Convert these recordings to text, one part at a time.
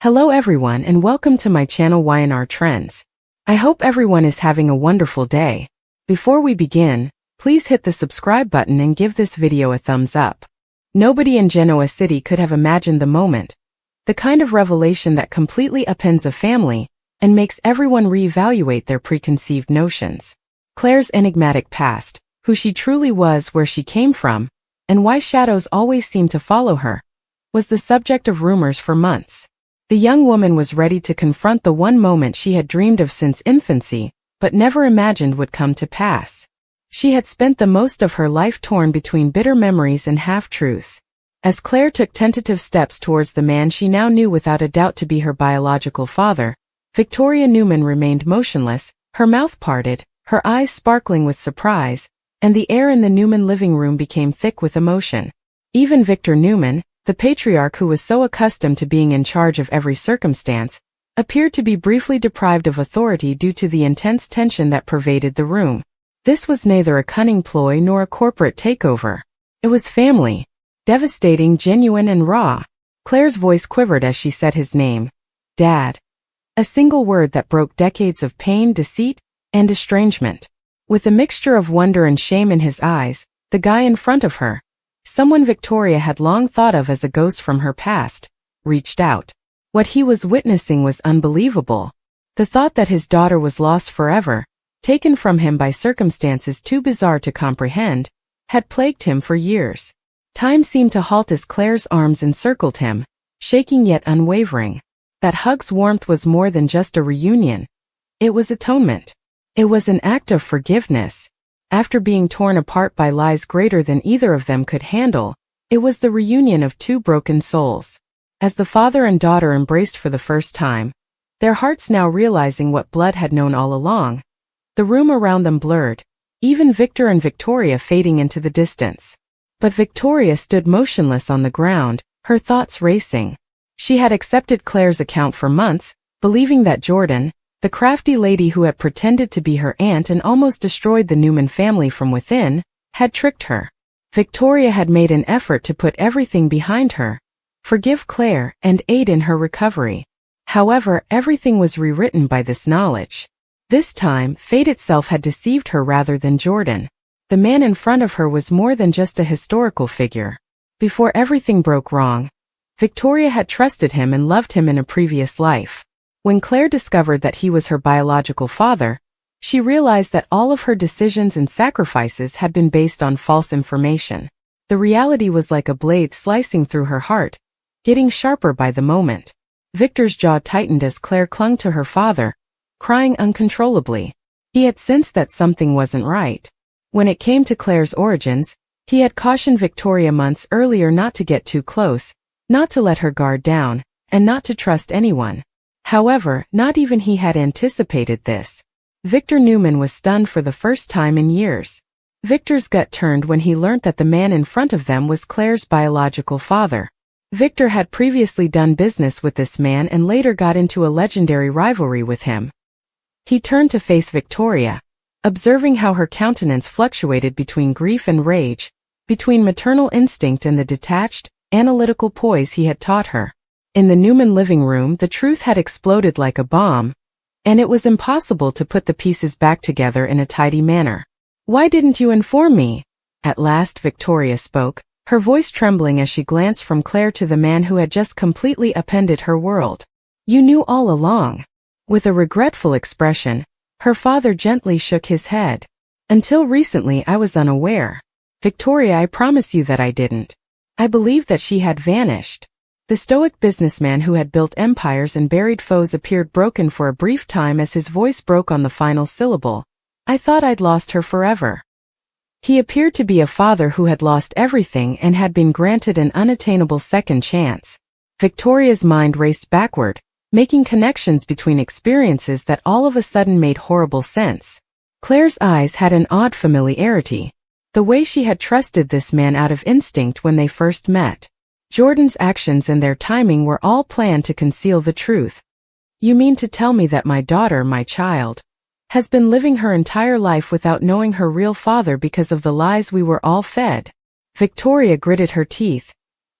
Hello everyone and welcome to my channel Y&R Trends. I hope everyone is having a wonderful day. Before we begin, please hit the subscribe button and give this video a thumbs up. Nobody in Genoa City could have imagined the moment. The kind of revelation that completely upends a family and makes everyone reevaluate their preconceived notions. Claire's enigmatic past, who she truly was, where she came from, and why shadows always seemed to follow her, was the subject of rumors for months. The young woman was ready to confront the one moment she had dreamed of since infancy, but never imagined would come to pass. She had spent the most of her life torn between bitter memories and half-truths. As Claire took tentative steps towards the man she now knew without a doubt to be her biological father, Victoria Newman remained motionless, her mouth parted, her eyes sparkling with surprise, and the air in the Newman living room became thick with emotion. Even Victor Newman, the patriarch who was so accustomed to being in charge of every circumstance, appeared to be briefly deprived of authority due to the intense tension that pervaded the room. This was neither a cunning ploy nor a corporate takeover. It was family. Devastating, genuine and raw. Claire's voice quivered as she said his name. Dad. A single word that broke decades of pain, deceit, and estrangement. With a mixture of wonder and shame in his eyes, the guy in front of her, someone Victoria had long thought of as a ghost from her past, reached out. What he was witnessing was unbelievable. The thought that his daughter was lost forever, taken from him by circumstances too bizarre to comprehend, had plagued him for years. Time seemed to halt as Claire's arms encircled him, shaking yet unwavering. That hug's warmth was more than just a reunion. It was atonement. It was an act of forgiveness. After being torn apart by lies greater than either of them could handle, it was the reunion of two broken souls. As the father and daughter embraced for the first time, their hearts now realizing what blood had known all along, the room around them blurred, even Victor and Victoria fading into the distance. But Victoria stood motionless on the ground, her thoughts racing. She had accepted Claire's account for months, believing that Jordan, the crafty lady who had pretended to be her aunt and almost destroyed the Newman family from within, had tricked her. Victoria had made an effort to put everything behind her, forgive Claire, and aid in her recovery. However, everything was rewritten by this knowledge. This time, fate itself had deceived her rather than Jordan. The man in front of her was more than just a historical figure. Before everything broke wrong, Victoria had trusted him and loved him in a previous life. When Claire discovered that he was her biological father, she realized that all of her decisions and sacrifices had been based on false information. The reality was like a blade slicing through her heart, getting sharper by the moment. Victor's jaw tightened as Claire clung to her father, crying uncontrollably. He had sensed that something wasn't right. When it came to Claire's origins, he had cautioned Victoria months earlier not to get too close, not to let her guard down, and not to trust anyone. However, not even he had anticipated this. Victor Newman was stunned for the first time in years. Victor's gut turned when he learnt that the man in front of them was Claire's biological father. Victor had previously done business with this man and later got into a legendary rivalry with him. He turned to face Victoria, observing how her countenance fluctuated between grief and rage, between maternal instinct and the detached, analytical poise he had taught her. In the Newman living room, the truth had exploded like a bomb, and it was impossible to put the pieces back together in a tidy manner. Why didn't you inform me? At last Victoria spoke, her voice trembling as she glanced from Claire to the man who had just completely upended her world. You knew all along. With a regretful expression, her father gently shook his head. Until recently I was unaware. Victoria, I promise you that I didn't. I believed that she had vanished. The stoic businessman who had built empires and buried foes appeared broken for a brief time as his voice broke on the final syllable. I thought I'd lost her forever. He appeared to be a father who had lost everything and had been granted an unattainable second chance. Victoria's mind raced backward, making connections between experiences that all of a sudden made horrible sense. Claire's eyes had an odd familiarity. The way she had trusted this man out of instinct when they first met. Jordan's actions and their timing were all planned to conceal the truth. You mean to tell me that my daughter, my child, has been living her entire life without knowing her real father because of the lies we were all fed? Victoria gritted her teeth.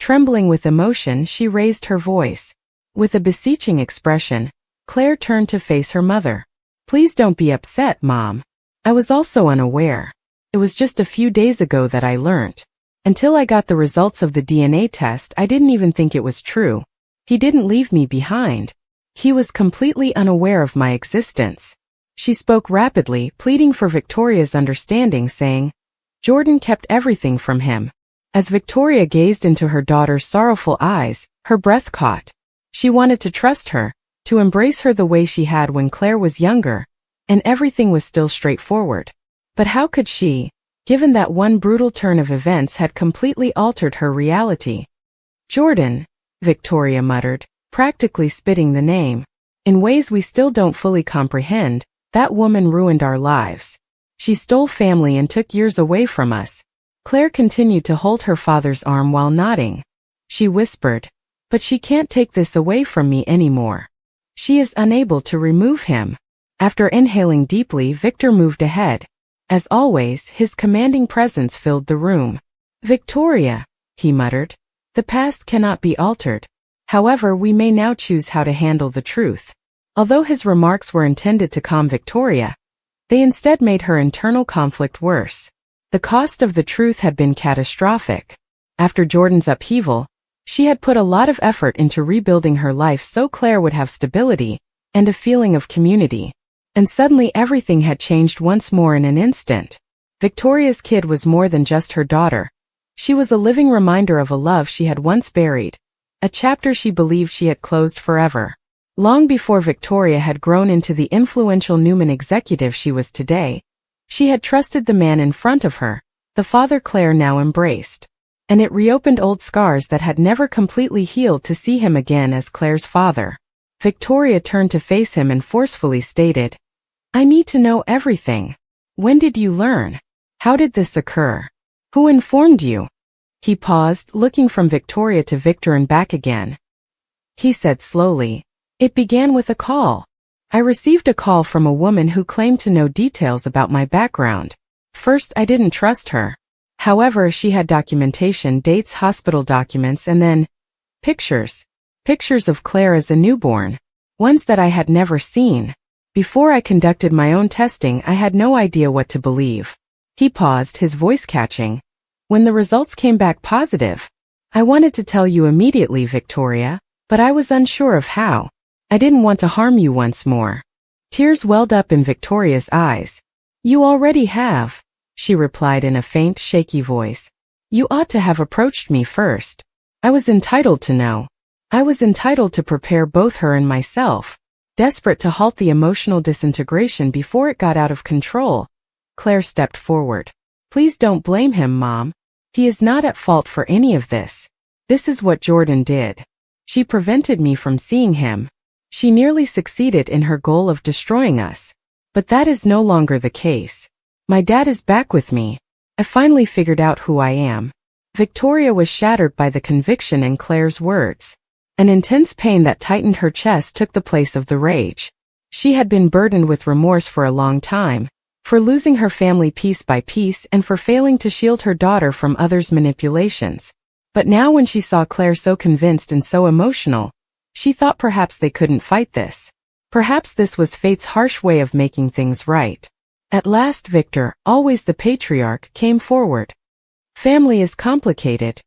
Trembling with emotion, she raised her voice. With a beseeching expression, Claire turned to face her mother. "Please don't be upset, Mom. I was also unaware. It was just a few days ago that I learned. Until I got the results of the DNA test, I didn't even think it was true. He didn't leave me behind. He was completely unaware of my existence." She spoke rapidly, pleading for Victoria's understanding, saying, "Jordan kept everything from him." As Victoria gazed into her daughter's sorrowful eyes, her breath caught. She wanted to trust her, to embrace her the way she had when Claire was younger, and everything was still straightforward. But how could she, given that one brutal turn of events had completely altered her reality? "Jordan," Victoria muttered, practically spitting the name. "In ways we still don't fully comprehend, that woman ruined our lives. She stole family and took years away from us." Claire continued to hold her father's arm while nodding. She whispered, "But she can't take this away from me anymore. She is unable to remove him." After inhaling deeply, Victor moved ahead. As always, his commanding presence filled the room. "Victoria," he muttered, "the past cannot be altered. However, we may now choose how to handle the truth." Although his remarks were intended to calm Victoria, they instead made her internal conflict worse. The cost of the truth had been catastrophic. After Jordan's upheaval, she had put a lot of effort into rebuilding her life so Claire would have stability and a feeling of community. And suddenly everything had changed once more in an instant. Victoria's kid was more than just her daughter. She was a living reminder of a love she had once buried, a chapter she believed she had closed forever. Long before Victoria had grown into the influential Newman executive she was today, she had trusted the man in front of her, the father Claire now embraced. And it reopened old scars that had never completely healed to see him again as Claire's father. Victoria turned to face him and forcefully stated, "I need to know everything. When did you learn? How did this occur? Who informed you?" He paused, looking from Victoria to Victor and back again. He said slowly, "It began with a call. I received a call from a woman who claimed to know details about my background. First, I didn't trust her. However, she had documentation, dates, hospital documents, and then pictures. Pictures of Claire as a newborn. Ones that I had never seen. Before I conducted my own testing, I had no idea what to believe." He paused, his voice catching. "When the results came back positive, I wanted to tell you immediately, Victoria, but I was unsure of how. I didn't want to harm you once more." Tears welled up in Victoria's eyes. "You already have," she replied in a faint, shaky voice. "You ought to have approached me first. I was entitled to know. I was entitled to prepare both her and myself." Desperate to halt the emotional disintegration before it got out of control, Claire stepped forward. "Please don't blame him, Mom. He is not at fault for any of this. This is what Jordan did. She prevented me from seeing him. She nearly succeeded in her goal of destroying us. But that is no longer the case. My dad is back with me. I finally figured out who I am." Victoria was shattered by the conviction in Claire's words. An intense pain that tightened her chest took the place of the rage. She had been burdened with remorse for a long time, for losing her family piece by piece and for failing to shield her daughter from others' manipulations. But now when she saw Claire so convinced and so emotional, she thought perhaps they couldn't fight this. Perhaps this was fate's harsh way of making things right. At last Victor, always the patriarch, came forward. "Family is complicated,"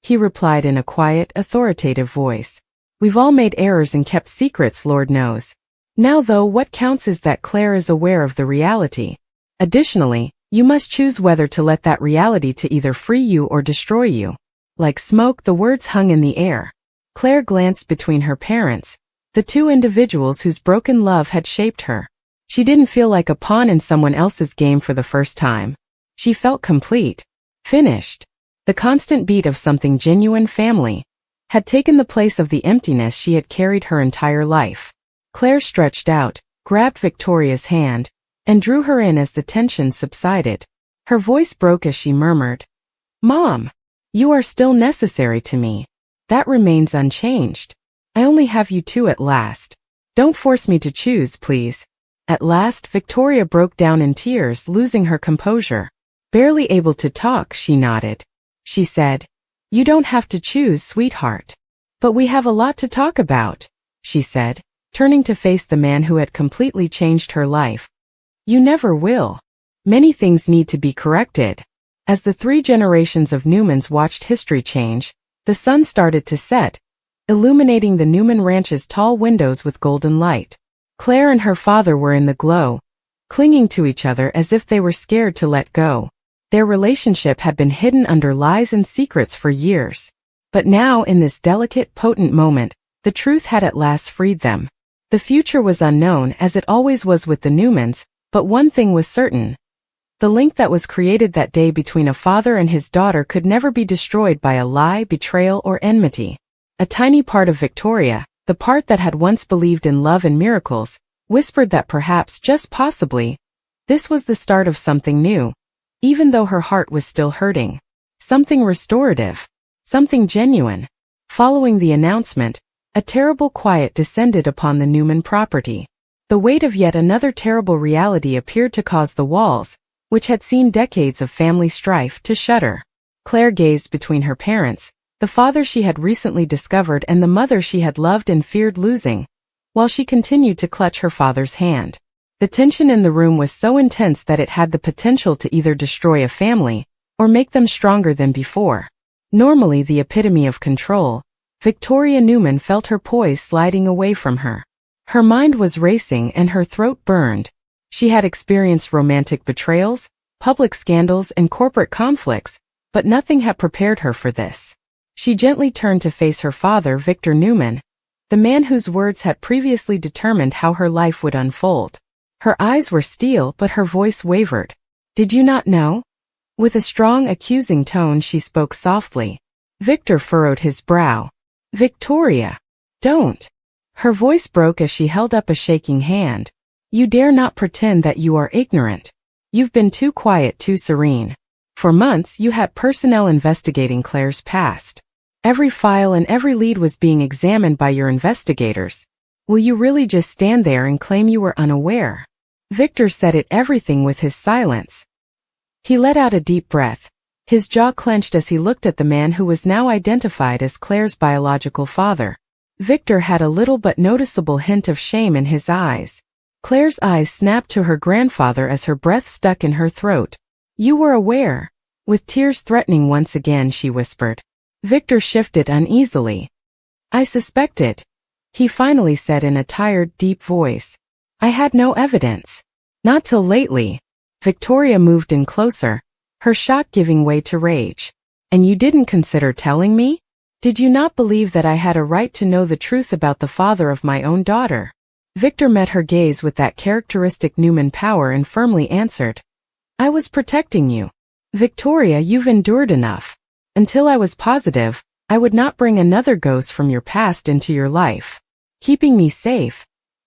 he replied in a quiet, authoritative voice. "We've all made errors and kept secrets, Lord knows. Now though, what counts is that Claire is aware of the reality. Additionally, you must choose whether to let that reality to either free you or destroy you." Like smoke, the words hung in the air. Claire glanced between her parents, the two individuals whose broken love had shaped her. She didn't feel like a pawn in someone else's game for the first time. She felt complete. Finished. The constant beat of something genuine, family, had taken the place of the emptiness she had carried her entire life. Claire stretched out, grabbed Victoria's hand, and drew her in as the tension subsided. Her voice broke as she murmured, "Mom, you are still necessary to me. That remains unchanged. I only have you two at last. Don't force me to choose, please." At last, Victoria broke down in tears, losing her composure. Barely able to talk, she nodded. She said, "You don't have to choose, sweetheart. But we have a lot to talk about." she said, turning to face the man who had completely changed her life. You never will. Many things need to be corrected. As the 3 generations of Newmans watched history change, the sun started to set, illuminating the Newman Ranch's tall windows with golden light. Claire and her father were in the glow, clinging to each other as if they were scared to let go. Their relationship had been hidden under lies and secrets for years. But now, in this delicate, potent moment, the truth had at last freed them. The future was unknown, as it always was with the Newmans, but one thing was certain. The link that was created that day between a father and his daughter could never be destroyed by a lie, betrayal, or enmity. A tiny part of Victoria, the part that had once believed in love and miracles, whispered that perhaps, just possibly, this was the start of something new, even though her heart was still hurting. Something restorative. Something genuine. Following the announcement, a terrible quiet descended upon the Newman property. The weight of yet another terrible reality appeared to cause the walls, which had seen decades of family strife, to shudder. Claire gazed between her parents, the father she had recently discovered and the mother she had loved and feared losing, while she continued to clutch her father's hand. The tension in the room was so intense that it had the potential to either destroy a family, or make them stronger than before. Normally the epitome of control, Victoria Newman felt her poise sliding away from her. Her mind was racing and her throat burned. She had experienced romantic betrayals, public scandals, and corporate conflicts, but nothing had prepared her for this. She gently turned to face her father, Victor Newman, the man whose words had previously determined how her life would unfold. Her eyes were steel, but her voice wavered. Did you not know? With a strong, accusing tone, she spoke softly. Victor furrowed his brow. Victoria! Don't! Her voice broke as she held up a shaking hand. You dare not pretend that you are ignorant. You've been too quiet, too serene. For months you had personnel investigating Claire's past. Every file and every lead was being examined by your investigators. Will you really just stand there and claim you were unaware? Victor said it everything with his silence. He let out a deep breath. His jaw clenched as he looked at the man who was now identified as Claire's biological father. Victor had a little but noticeable hint of shame in his eyes. Claire's eyes snapped to her grandfather as her breath stuck in her throat. You were aware. With tears threatening once again, she whispered. Victor shifted uneasily. I suspected, he finally said in a tired, deep voice. I had no evidence. Not till lately. Victoria moved in closer, her shock giving way to rage. And you didn't consider telling me? Did you not believe that I had a right to know the truth about the father of my own daughter? Victor met her gaze with that characteristic Newman power and firmly answered. I was protecting you. Victoria, you've endured enough. Until I was positive, I would not bring another ghost from your past into your life. Keeping me safe.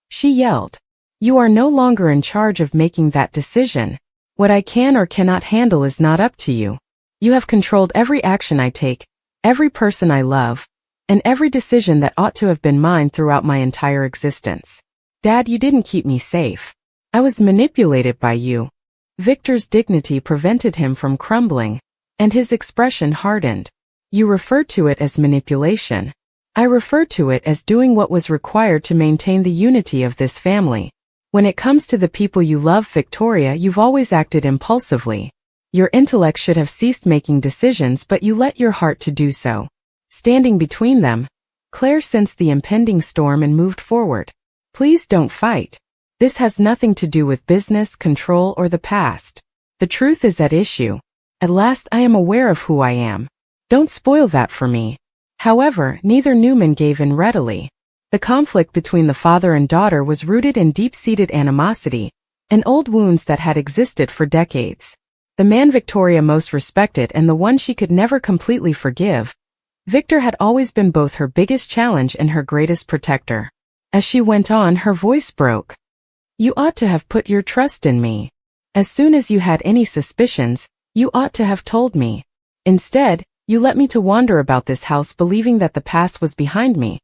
She yelled. You are no longer in charge of making that decision. What I can or cannot handle is not up to you. You have controlled every action I take, every person I love, and every decision that ought to have been mine throughout my entire existence. Dad, you didn't keep me safe. I was manipulated by you. Victor's dignity prevented him from crumbling, and his expression hardened. You referred to it as manipulation. I refer to it as doing what was required to maintain the unity of this family. When it comes to the people you love, Victoria, you've always acted impulsively. Your intellect should have ceased making decisions, but you let your heart to do so. Standing between them, Claire sensed the impending storm and moved forward. Please don't fight. This has nothing to do with business, control, or the past. The truth is at issue. At last I am aware of who I am. Don't spoil that for me. However, neither Newman gave in readily. The conflict between the father and daughter was rooted in deep-seated animosity, and old wounds that had existed for decades. The man Victoria most respected and the one she could never completely forgive, Victor had always been both her biggest challenge and her greatest protector. As she went on, her voice broke. You ought to have put your trust in me. As soon as you had any suspicions, you ought to have told me. Instead, you let me to wander about this house believing that the past was behind me,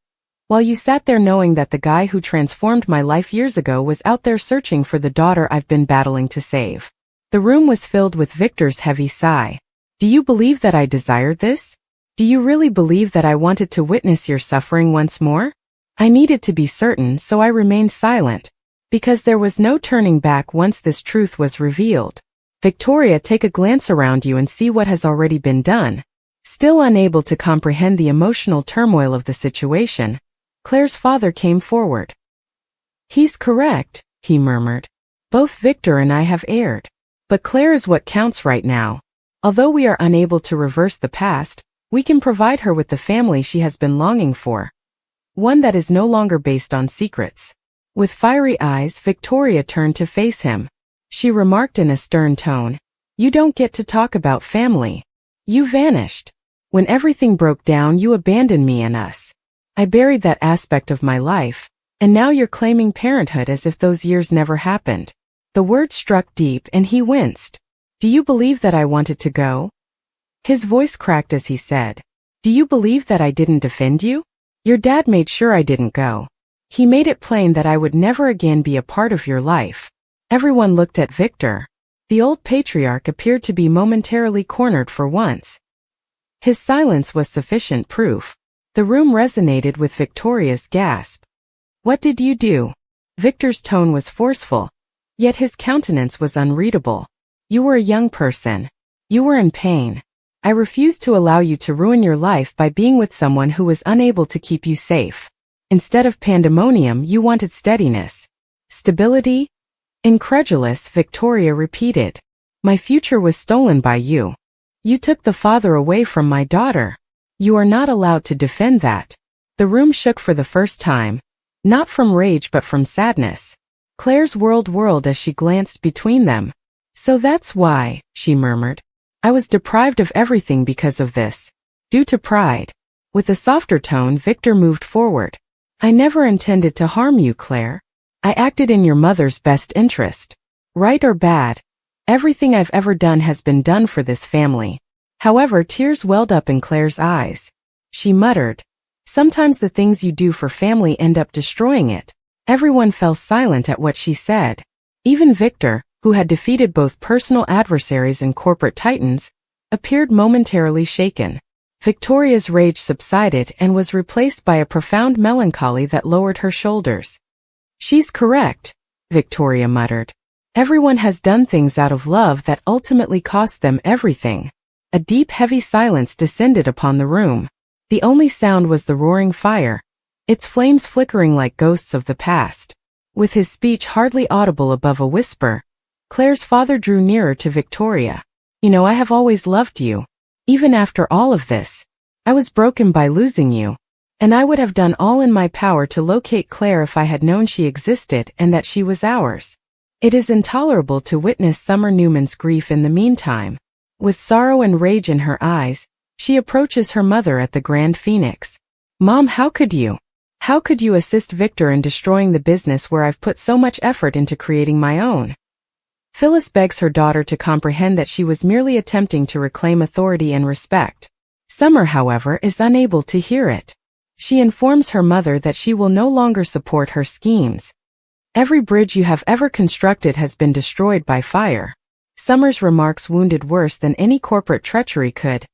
while you sat there knowing that the guy who transformed my life years ago was out there searching for the daughter I've been battling to save. The room was filled with Victor's heavy sigh. Do you believe that I desired this? Do you really believe that I wanted to witness your suffering once more? I needed to be certain, so I remained silent. Because there was no turning back once this truth was revealed. Victoria, take a glance around you and see what has already been done. Still unable to comprehend the emotional turmoil of the situation, Claire's father came forward. He's correct, he murmured. Both Victor and I have erred. But Claire is what counts right now. Although we are unable to reverse the past, we can provide her with the family she has been longing for. One that is no longer based on secrets. With fiery eyes, Victoria turned to face him. She remarked in a stern tone, "You don't get to talk about family. You vanished. When everything broke down, you abandoned me and us. I buried that aspect of my life, and now you're claiming parenthood as if those years never happened." The word struck deep and he winced. "Do you believe that I wanted to go?" His voice cracked as he said, "Do you believe that I didn't defend you? Your dad made sure I didn't go. He made it plain that I would never again be a part of your life." Everyone looked at Victor. The old patriarch appeared to be momentarily cornered for once. His silence was sufficient proof. The room resonated with Victoria's gasp. "What did you do?" Victor's tone was forceful, yet his countenance was unreadable. "You were a young person. You were in pain. I refused to allow you to ruin your life by being with someone who was unable to keep you safe. Instead of pandemonium, you wanted steadiness. Stability?" Incredulous, Victoria repeated. "My future was stolen by you. You took the father away from my daughter. You are not allowed to defend that." The room shook for the first time, not from rage but from sadness. Claire's world whirled as she glanced between them. "So that's why," she murmured. "I was deprived of everything because of this. Due to pride." With a softer tone, Victor moved forward. "I never intended to harm you, Claire. I acted in your mother's best interest. Right or bad, everything I've ever done has been done for this family." However, tears welled up in Claire's eyes. She muttered, "Sometimes the things you do for family end up destroying it." Everyone fell silent at what she said. Even Victor, who had defeated both personal adversaries and corporate titans, appeared momentarily shaken. Victoria's rage subsided and was replaced by a profound melancholy that lowered her shoulders. "She's correct," Victoria muttered. "Everyone has done things out of love that ultimately cost them everything." A deep, heavy silence descended upon the room. The only sound was the roaring fire, its flames flickering like ghosts of the past. With his speech hardly audible above a whisper, Claire's father drew nearer to Victoria. "You know, I have always loved you. Even after all of this, I was broken by losing you. And I would have done all in my power to locate Claire if I had known she existed and that she was ours." It is intolerable to witness Summer Newman's grief in the meantime. With sorrow and rage in her eyes, she approaches her mother at the Grand Phoenix. "Mom, how could you? How could you assist Victor in destroying the business where I've put so much effort into creating my own?" Phyllis begs her daughter to comprehend that she was merely attempting to reclaim authority and respect. Summer, however, is unable to hear it. She informs her mother that she will no longer support her schemes. "Every bridge you have ever constructed has been destroyed by fire." Summer's remarks wounded worse than any corporate treachery could.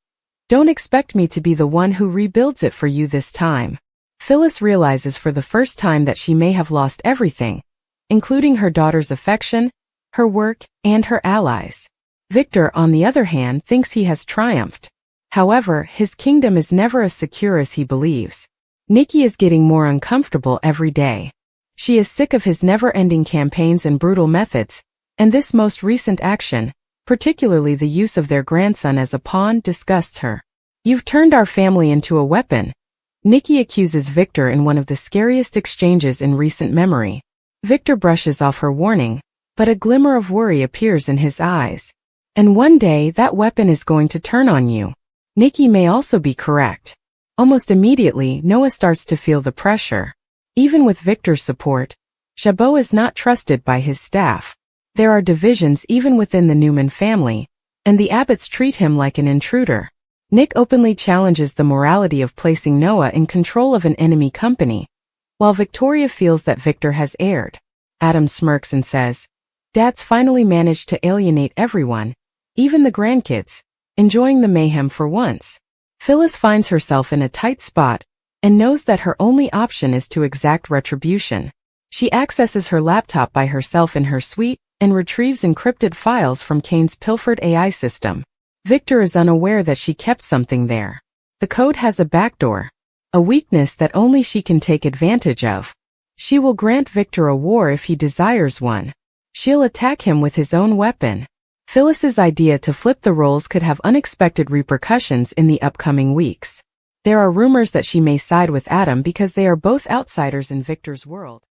"Don't expect me to be the one who rebuilds it for you this time." Phyllis realizes for the first time that she may have lost everything, including her daughter's affection, her work, and her allies. Victor, on the other hand, thinks he has triumphed. However, his kingdom is never as secure as he believes. Nikki is getting more uncomfortable every day. She is sick of his never-ending campaigns and brutal methods, and this most recent action, particularly the use of their grandson as a pawn, disgusts her. "You've turned our family into a weapon," Nikki accuses Victor in one of the scariest exchanges in recent memory. Victor brushes off her warning, but a glimmer of worry appears in his eyes. "And one day that weapon is going to turn on you." Nikki may also be correct. Almost immediately, Noah starts to feel the pressure. Even with Victor's support, Chabot is not trusted by his staff. There are divisions even within the Newman family, and the Abbotts treat him like an intruder. Nick openly challenges the morality of placing Noah in control of an enemy company, while Victoria feels that Victor has erred. Adam smirks and says, "Dad's finally managed to alienate everyone, even the grandkids, enjoying the mayhem for once." Phyllis finds herself in a tight spot, and knows that her only option is to exact retribution. She accesses her laptop by herself in her suite and retrieves encrypted files from Kane's pilfered AI system. Victor is unaware that she kept something there. The code has a backdoor, a weakness that only she can take advantage of. She will grant Victor a war if he desires one. She'll attack him with his own weapon. Phyllis's idea to flip the roles could have unexpected repercussions in the upcoming weeks. There are rumors that she may side with Adam because they are both outsiders in Victor's world.